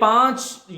5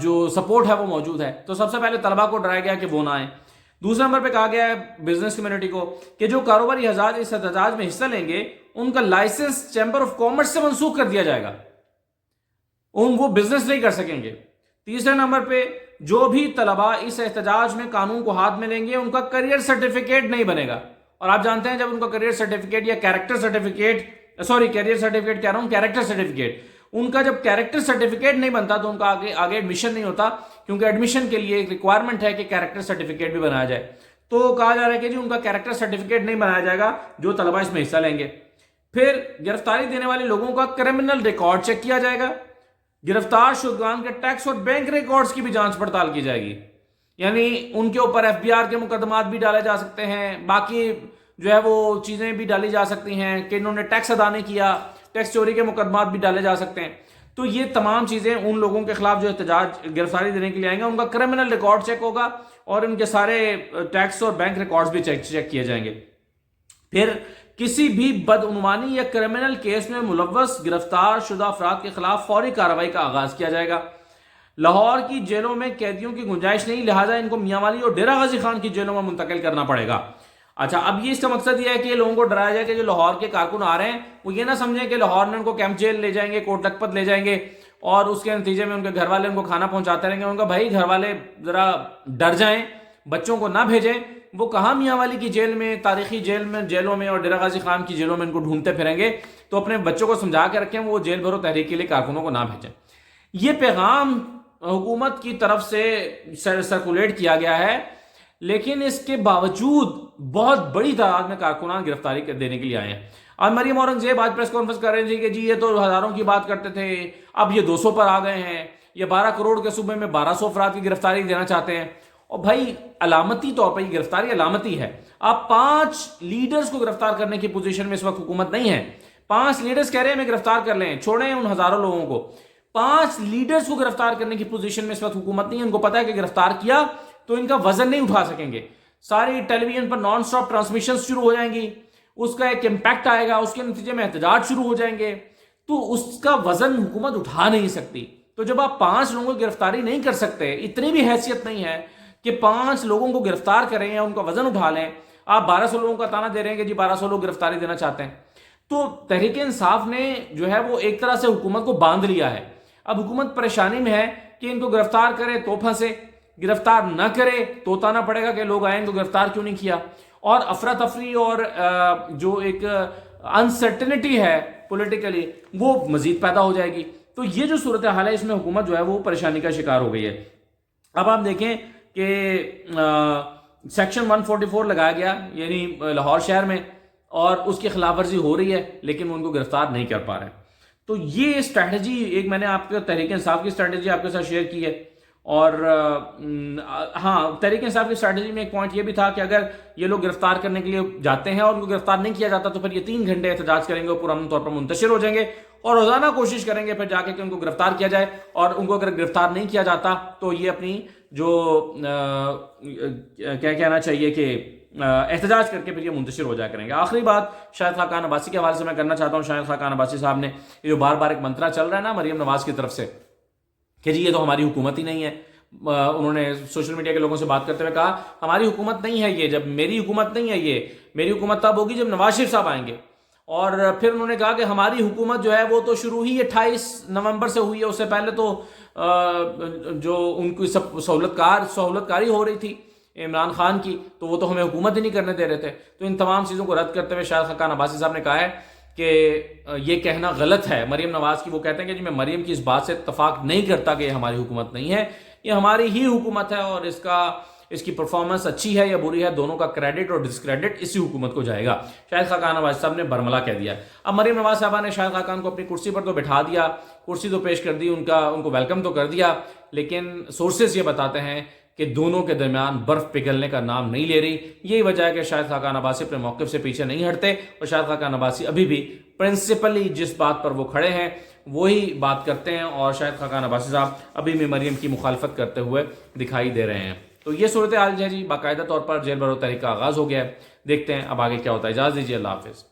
جو سپورٹ ہے وہ موجود ہے. تو سب سے پہلے طلبہ کو ڈرایا گیا کہ وہ نہ آئیں. دوسرے نمبر پہ کہا گیا ہے بزنس کمیونٹی کو کہ جو کاروباری افراد اس احتجاج میں حصہ لیں گے ان کا لائسنس چیمبر آف کامرس سے منسوخ کر دیا جائے گا, وہ بزنس نہیں کر سکیں گے. تیسرے نمبر پہ جو بھی طلبہ اس احتجاج میں قانون کو ہاتھ میں لیں گے ان کا کریئر سرٹیفکیٹ نہیں بنے گا. اور آپ جانتے ہیں جب ان کا کریئر سرٹیفکیٹ یا کیریکٹر سرٹیفکیٹ کیریئر سرٹیفکیٹ کہہ رہا ہوں, کیریکٹر سرٹیفکیٹ, ان کا جب کیریکٹر سرٹیفکیٹ نہیں بنتا تو ان کا آگے ایڈمیشن نہیں ہوتا, کیونکہ ایڈمیشن کے لیے ایک ریکوائرمنٹ ہے کہ کیریکٹر سرٹیفکیٹ بھی بنایا جائے. تو کہا جا رہا ہے کہ جی ان کا کیریکٹر سرٹیفکیٹ نہیں بنایا جائے گا جو طلبہ اس میں حصہ لیں گے. پھر گرفتاری دینے والے لوگوں کا کرمنل ریکارڈ چیک کیا جائے گا. گرفتار شدگان کے ٹیکس اور بینک ریکارڈز کی بھی جانچ پڑتال کی جائے گی, یعنی ان کے اوپر FBR کے مقدمات بھی ڈالے جا سکتے ہیں, باقی جو ہے وہ چیزیں بھی ڈالی جا سکتی ہیں کہ انہوں نے ٹیکس ادا نہیں کیا, ٹیکس چوری کے مقدمات بھی ڈالے جا سکتے ہیں. تو یہ تمام چیزیں ان لوگوں کے خلاف جو احتجاج گرفتاری دینے کے لیے آئیں گے ان کا کرمنل ریکارڈ چیک ہوگا اور ان کے سارے ٹیکس اور بینک ریکارڈز بھی چیک کیے جائیں گے. پھر کسی بھی بدعنوانی یا کرمنل کیس میں ملوث گرفتار شدہ افراد کے خلاف فوری کارروائی کا آغاز کیا جائے گا. لاہور کی جیلوں میں قیدیوں کی گنجائش نہیں, لہٰذا ان کو میاں والی اور ڈیرہ غازی خان کی جیلوں میں منتقل کرنا پڑے گا. اچھا, اب یہ اس کا مقصد یہ ہے کہ لوگوں کو ڈرایا جائے کہ جو لاہور کے کارکن آ رہے ہیں وہ یہ نہ سمجھیں کہ لاہور میں ان کو کیمپ جیل لے جائیں گے, کوٹ لکھپت لے جائیں گے اور اس کے نتیجے میں ان کے گھر والے ان کو کھانا پہنچاتے رہیں گے. ان کا بھائی گھر والے ذرا ڈر جائیں, بچوں کو نہ بھیجیں. وہ کہاں میاں والی کی جیل میں, تاریخی جیلوں میں اور ڈیرہ غازی خان کی جیلوں میں ان کو ڈھونڈتے پھریں گے. تو اپنے بچوں کو سمجھا کے رکھیں وہ جیل بھرو تحریک کے لیے کارکنوں کو نہ بھیجیں. یہ پیغام حکومت کی طرف سے سرکولیٹ کیا گیا ہے, لیکن اس کے باوجود بہت بڑی تعداد میں کارکنان گرفتاری دینے کے لیے آئے ہیں. اور مریم اورنگزیب آج پریس کانفرنس کر رہے تھے کہ جی یہ تو ہزاروں کی بات کرتے تھے, اب یہ 200 پر آ گئے ہیں, یہ 12 کروڑ کے صوبے میں 1200 افراد کی گرفتاری دینا چاہتے ہیں. اور بھائی علامتی طور پر یہ گرفتاری علامتی ہے. آپ 5 لیڈرز کو گرفتار کرنے کی پوزیشن میں اس وقت حکومت نہیں ہے. 5 لیڈرز کہہ رہے ہیں ہمیں گرفتار کر لیں, چھوڑیں ان ہزاروں لوگوں کو. 5 لیڈرز کو گرفتار کرنے کی پوزیشن میں اس وقت حکومت نہیں ہے. ان کو پتا ہے کہ گرفتار کیا تو ان کا وزن نہیں اٹھا سکیں گے. ساری ٹیلی ویژن پر نان سٹاپ ٹرانسمیشن شروع ہو جائیں گی, اس کا ایک امپیکٹ آئے گا, اس کے نتیجے میں احتجاج شروع ہو جائیں گے, تو اس کا وزن حکومت اٹھا نہیں سکتی. تو جب آپ 5 لوگوں کی گرفتاری نہیں کر سکتے, اتنی بھی حیثیت نہیں ہے کہ 5 لوگوں کو گرفتار کریں یا ان کا وزن اٹھا لیں, آپ 1200 لوگوں کا تانا دے رہے ہیں کہ جی 1200 لوگ گرفتاری دینا چاہتے ہیں. تو تحریک انصاف نے جو ہے وہ ایک طرح سے حکومت کو باندھ لیا ہے. اب حکومت پریشانی میں ہے کہ ان کو گرفتار کرے تو پھنسے, گرفتار نہ کرے تو تانا پڑے گا کہ لوگ آئیں تو گرفتار کیوں نہیں کیا. اور افراتفری اور جو ایک انسرٹنٹی ہے پولیٹیکلی وہ مزید پیدا ہو جائے گی. تو یہ جو صورتحال ہے اس میں حکومت جو ہے وہ پریشانی کا شکار ہو گئی ہے. اب آپ دیکھیں کہ سیکشن 144 لگایا گیا یعنی لاہور شہر میں, اور اس کی خلاف ورزی ہو رہی ہے لیکن وہ ان کو گرفتار نہیں کر پا رہے. تو یہ اسٹریٹجی ایک میں نے آپ کے تحریک انصاف کی اسٹریٹجی آپ کے ساتھ شیئر کی ہے. اور ہاں, تحریک انصاف کی اسٹریٹجی میں ایک پوائنٹ یہ بھی تھا کہ اگر یہ لوگ گرفتار کرنے کے لیے جاتے ہیں اور ان کو گرفتار نہیں کیا جاتا تو پھر یہ 3 گھنٹے احتجاج کریں گے اور پرامن طور پر منتشر ہو جائیں گے اور روزانہ کوشش کریں گے پھر جا کے کہ ان کو گرفتار کیا جائے. اور ان کو اگر گرفتار نہیں کیا جاتا تو یہ اپنی جو کیا کہنا چاہیے کہ احتجاج کر کے پھر یہ منتشر ہو جایا کریں گے. آخری بات شاہد خاقان عباسی کے حوالے سے میں کرنا چاہتا ہوں. شاہد خاقان عباسی صاحب نے یہ جو بار بار ایک منترا چل رہا ہے نا مریم نواز کی طرف سے کہ جی یہ تو ہماری حکومت ہی نہیں ہے, انہوں نے سوشل میڈیا کے لوگوں سے بات کرتے ہوئے کہا ہماری حکومت نہیں ہے یہ, جب میری حکومت نہیں ہے یہ, میری حکومت تب ہوگی جب نواز شریف صاحب آئیں گے. اور پھر انہوں نے کہا کہ ہماری حکومت جو ہے وہ تو شروع ہی 28 نومبر سے ہوئی ہے, اس سے پہلے تو جو ان کی سہولت کاری ہو رہی تھی عمران خان کی, تو وہ تو ہمیں حکومت ہی نہیں کرنے دے رہے تھے. تو ان تمام چیزوں کو رد کرتے ہوئے شاہد خاقان عباسی صاحب نے کہا ہے کہ یہ کہنا غلط ہے مریم نواز کی. وہ کہتے ہیں کہ جی میں مریم کی اس بات سے اتفاق نہیں کرتا کہ یہ ہماری حکومت نہیں ہے, یہ ہماری ہی حکومت ہے اور اس کی پرفارمنس اچھی ہے یا بری ہے دونوں کا کریڈٹ اور ڈسکریڈٹ اسی حکومت کو جائے گا. شاہد خاقان عباسی صاحب نے برملا کہہ دیا. اب مریم نواز صاحبہ نے شاہد خاقان کو اپنی کرسی پر تو بٹھا دیا, کرسی تو پیش کر دی, ان کو ویلکم تو کر دیا, لیکن سورسز یہ بتاتے ہیں کہ دونوں کے درمیان برف پگھلنے کا نام نہیں لے رہی. یہی وجہ ہے کہ شاہد خاقان عباسی اپنے موقف سے پیچھے نہیں ہٹتے اور شاہد خاقان عباسی ابھی بھی پرنسپلی جس بات پر وہ کھڑے ہیں وہی بات کرتے ہیں, اور شاہد خاقان عباسی صاحب ابھی بھی مریم کی مخالفت کرتے ہوئے دکھائی دے رہے ہیں. تو یہ صورتحال ہے جی, باقاعدہ طور پر جیل بھرو تحریک کا آغاز ہو گیا ہے. دیکھتے ہیں اب آگے کیا ہوتا ہے. اجازت دیجیے, اللہ حافظ.